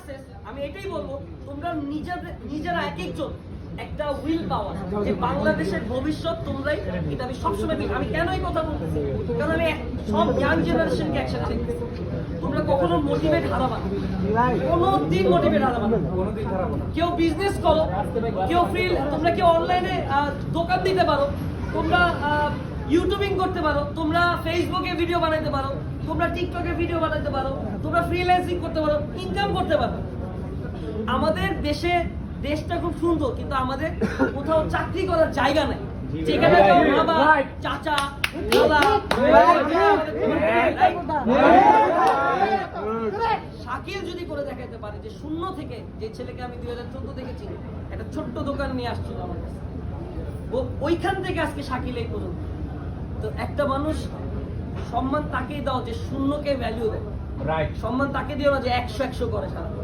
Success, আমি এটাই বলবো তোমরা নিজেরা এক একজন একটা উইল পাওয়ার যে বাংলাদেশের ভবিষ্যৎ তোমরাই, এটা আমি সবসময় আমি কেন এই কথা বলতেছি, কারণ আমি সব ইয়াং জেনারেশনকে একসাথে দেখতেছি। তোমরা কখনো মোটিভেট হারাবা না, কোনোদিন মোটিভেট হারাবা না। কেউ বিজনেস করো, কেউ তোমরা কেউ অনলাইনে দোকান দিতে পারো, তোমরা ইউটিউবিং করতে পারো, তোমরা ফেসবুকে ভিডিও বানাইতে পারো, তোমরা টিকটকে ভিডিও বানাইতে পারো, তোমরা ফ্রিল্যান্সিং করতে পারো, ইনকাম করতে পারো। আমাদের দেশটা খুব সুন্দর, কিন্তু আমাদের কোথাও চাকরি করার জায়গা নাই, যেখানে বাবা চাচা দাদা শাকিল যদি করে দেখাতে পারে যে শূন্য থেকে, যে ছেলেকে আমি 2014 দেখেছি একটা ছোট্ট দোকান নিয়ে আসছিল আমার কাছে, ওইখান থেকে আজকে শাকিল এই পর্যন্ত। তো একটা মানুষ সম্মান তাকেই দাও যে শূন্যকে ভ্যালু দেয়, সম্মান তাকে দিও না যে 100 করে সারা।